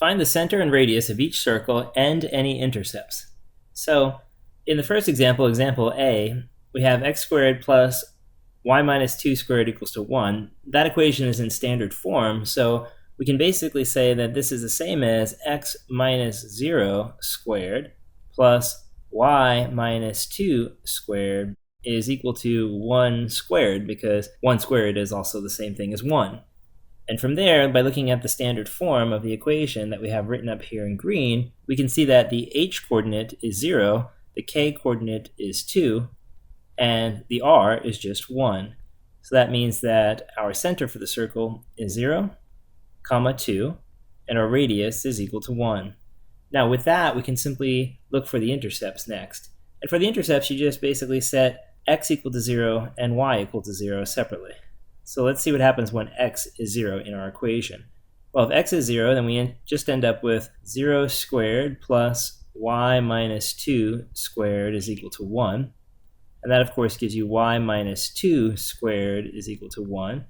Find the center and radius of each circle and any intercepts. So in the first example, example A, we have x squared plus y minus 2 squared equals to 1. That equation is in standard form, so we can basically say that this is the same as x minus 0 squared plus y minus 2 squared is equal to 1 squared, because 1 squared is also the same thing as 1. And from there, by looking at the standard form of the equation that we have written up here in green, we can see that the h coordinate is 0, the k coordinate is 2, and the r is just 1. So that means that our center for the circle is 0, comma 2, and our radius is equal to 1. Now with that, we can simply look for the intercepts next. And for the intercepts, you just basically set x equal to 0 and y equal to 0 separately. So let's see what happens when x is 0 in our equation. Well, if x is 0, then we just end up with 0 squared plus y minus 2 squared is equal to 1. And that, of course, gives you y minus 2 squared is equal to 1.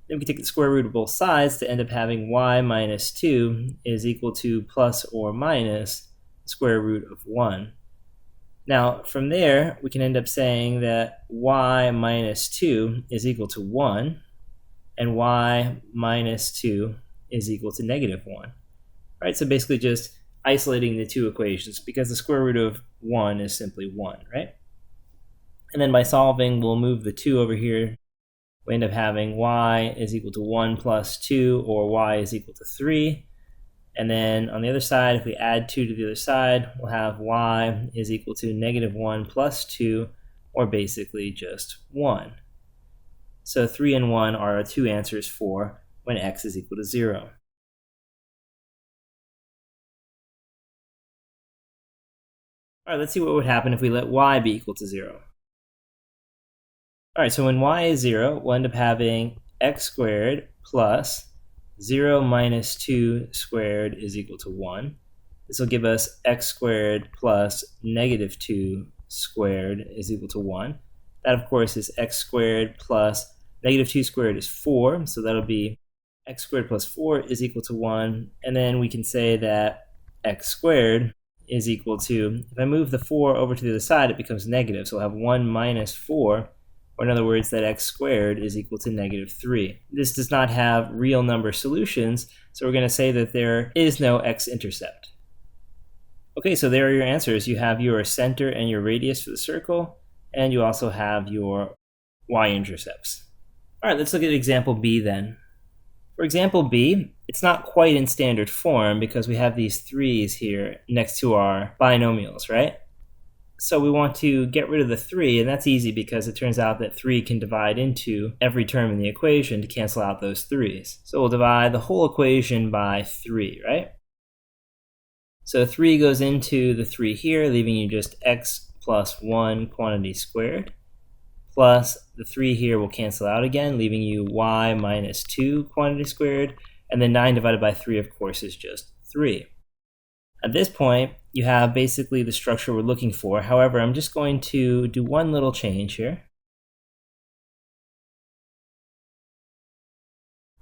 Then we can take the square root of both sides to end up having y minus 2 is equal to plus or minus the square root of 1. Now, from there, we can end up saying that y minus 2 is equal to 1, and y minus 2 is equal to negative 1. Right? So basically just isolating the two equations, because the square root of 1 is simply 1, right? And then by solving, we'll move the 2 over here. We end up having y is equal to 1 plus 2, or y is equal to 3. And then on the other side, if we add 2 to the other side, we'll have y is equal to negative 1 plus 2, or basically just 1. So 3 and 1 are our two answers for when x is equal to 0. All right, let's see what would happen if we let y be equal to 0. All right, so when y is 0, we'll end up having x squared plus 0 minus 2 squared is equal to 1. This will give us x squared plus negative 2 squared is equal to 1. That, of course, is x squared plus negative 2 squared is 4, so that'll be x squared plus 4 is equal to 1. And then we can say that x squared is equal to, if I move the 4 over to the other side, it becomes negative, so we'll have 1 minus 4, or in other words, that x squared is equal to negative 3. This does not have real number solutions, so we're going to say that there is no x-intercept. Okay, so there are your answers. You have your center and your radius for the circle, and you also have your y-intercepts. All right, let's look at example B then. For example B, it's not quite in standard form because we have these 3's here next to our binomials, right? So we want to get rid of the 3, and that's easy because it turns out that 3 can divide into every term in the equation to cancel out those 3's. So we'll divide the whole equation by 3, right? So 3 goes into the 3 here, leaving you just x plus 1 quantity squared, plus the 3 here will cancel out again, leaving you y minus 2 quantity squared, and then 9 divided by 3, of course, is just 3. At this point, you have basically the structure we're looking for. However, I'm just going to do one little change here.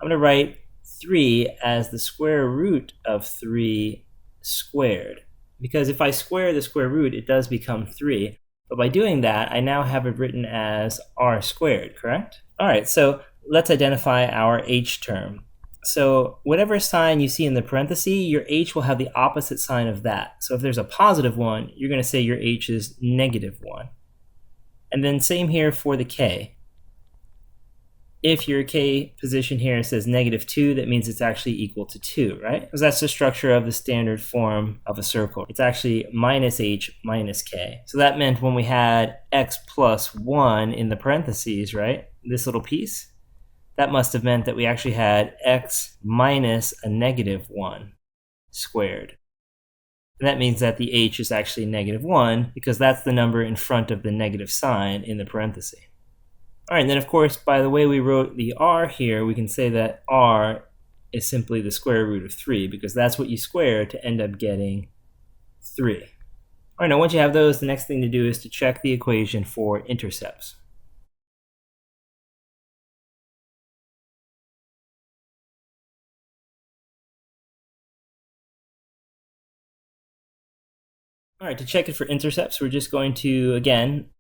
I'm going to write 3 as the square root of 3 squared. Because if I square the square root, it does become 3. But by doing that, I now have it written as r squared, correct? All right, so let's identify our h term. So whatever sign you see in the parenthesis, your h will have the opposite sign of that. So if there's a positive 1, you're going to say your h is negative 1. And then same here for the k. If your k position here says negative 2, that means it's actually equal to 2, right? Because that's the structure of the standard form of a circle. It's actually minus h minus k. So that meant when we had x plus 1 in the parentheses, right, this little piece, that must have meant that we actually had x minus a negative 1 squared. And that means that the h is actually negative 1 because that's the number in front of the negative sign in the parenthesis. All right, and then of course, by the way we wrote the r here, we can say that r is simply the square root of 3 because that's what you square to end up getting 3. All right, now once you have those, the next thing to do is to check the equation for intercepts. All right, to check it for intercepts, we're just going to, again,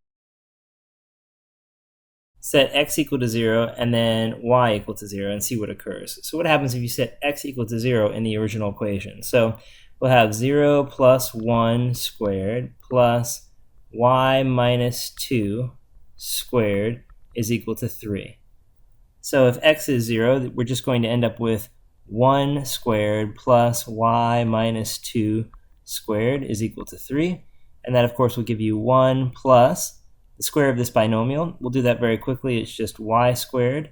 set x equal to 0 and then y equal to 0 and see what occurs. So what happens if you set x equal to 0 in the original equation? So we'll have 0 plus 1 squared plus y minus 2 squared is equal to 3. So if x is 0, we're just going to end up with 1 squared plus y minus 2 squared is equal to 3. And that, of course, will give you 1 plus the square of this binomial. We'll do that very quickly. It's just y squared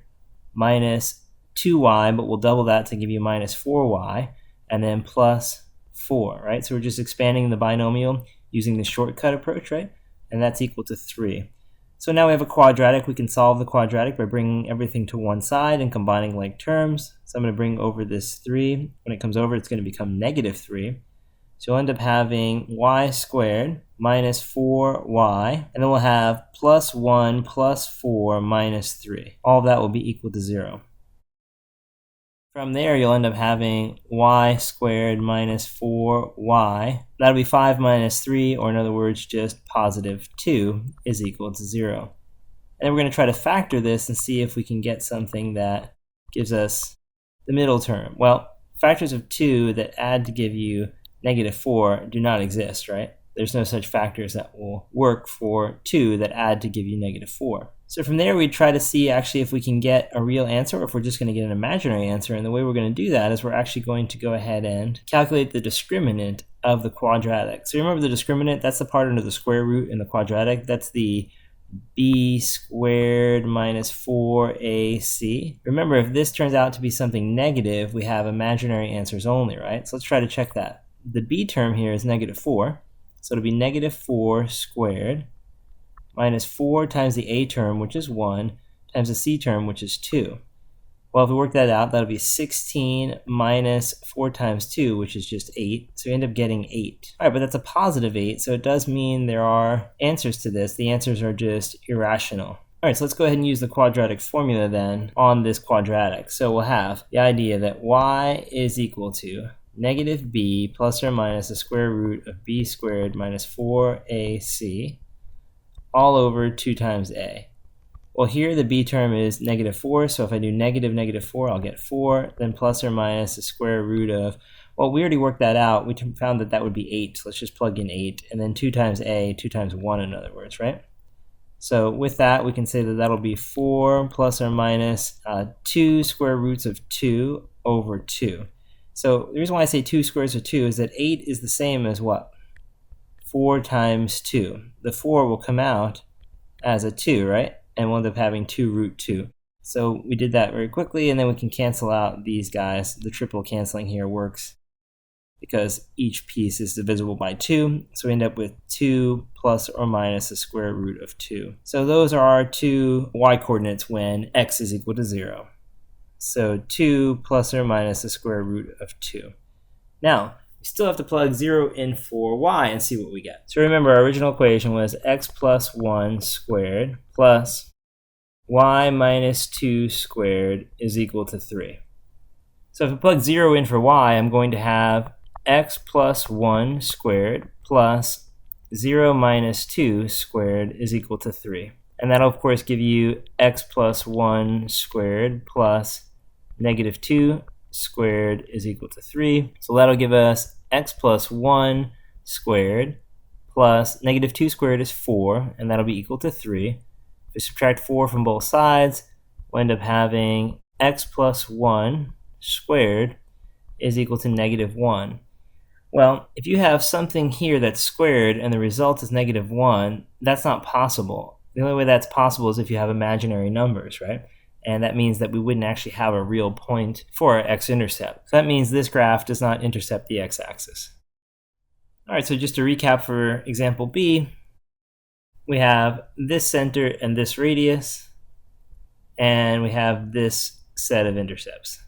minus 2y, but we'll double that to give you minus 4y, and then plus 4, right? So we're just expanding the binomial using the shortcut approach, right? And that's equal to 3. So now we have a quadratic. We can solve the quadratic by bringing everything to one side and combining like terms. So I'm going to bring over this 3. When it comes over, it's going to become negative 3. So you'll end up having y squared minus 4y, and then we'll have plus 1 plus 4 minus 3. All of that will be equal to 0. From there, you'll end up having y squared minus 4y. That'll be 5 minus 3, or in other words, just positive 2 is equal to 0. And then we're going to try to factor this and see if we can get something that gives us the middle term. Well, factors of 2 that add to give you negative 4 do not exist, right? There's no such factors that will work for 2 that add to give you negative 4. So from there, we try to see actually if we can get a real answer or if we're just going to get an imaginary answer. And the way we're going to do that is we're actually going to go ahead and calculate the discriminant of the quadratic. So remember the discriminant, that's the part under the square root in the quadratic. That's the b squared minus 4ac. Remember, if this turns out to be something negative, we have imaginary answers only, right? So let's try to check that. The b term here is negative 4, so it'll be negative 4 squared minus 4 times the a term, which is 1, times the c term, which is 2. Well, if we work that out, that'll be 16 minus 4 times 2, which is just 8, so we end up getting 8. All right, but that's a positive 8, so it does mean there are answers to this. The answers are just irrational. All right, so let's go ahead and use the quadratic formula then on this quadratic. So we'll have the idea that y is equal to negative b plus or minus the square root of b squared minus 4ac all over 2 times a. Well, here the b term is negative 4, so if I do negative 4, I'll get 4, then plus or minus the square root of, well, we already worked that out. We found that that would be 8, so let's just plug in 8, and then 2 times a, 2 times 1 in other words, right? So with that, we can say that that'll be 4 plus or minus 2 square roots of 2 over 2. So the reason why I say 2 squares of 2 is that 8 is the same as what? 4 times 2. The 4 will come out as a 2, right? And we'll end up having 2 root 2. So we did that very quickly, and then we can cancel out these guys. The triple canceling here works because each piece is divisible by 2. So we end up with 2 plus or minus the square root of 2. So those are our two y-coordinates when x is equal to 0. So 2 plus or minus the square root of 2. Now, we still have to plug 0 in for y and see what we get. So remember, our original equation was x plus 1 squared plus y minus 2 squared is equal to 3. So if I plug 0 in for y, I'm going to have x plus 1 squared plus 0 minus 2 squared is equal to 3. And that'll, of course, give you x plus 1 squared plus negative 2 squared is equal to 3. So that'll give us x plus 1 squared plus negative 2 squared is 4, and that'll be equal to 3. If we subtract 4 from both sides, we'll end up having x plus 1 squared is equal to negative 1. Well, if you have something here that's squared and the result is negative 1, that's not possible. The only way that's possible is if you have imaginary numbers, right? And that means that we wouldn't actually have a real point for our x-intercept. So that means this graph does not intercept the x-axis. All right, so just to recap for example B, we have this center and this radius, and we have this set of intercepts.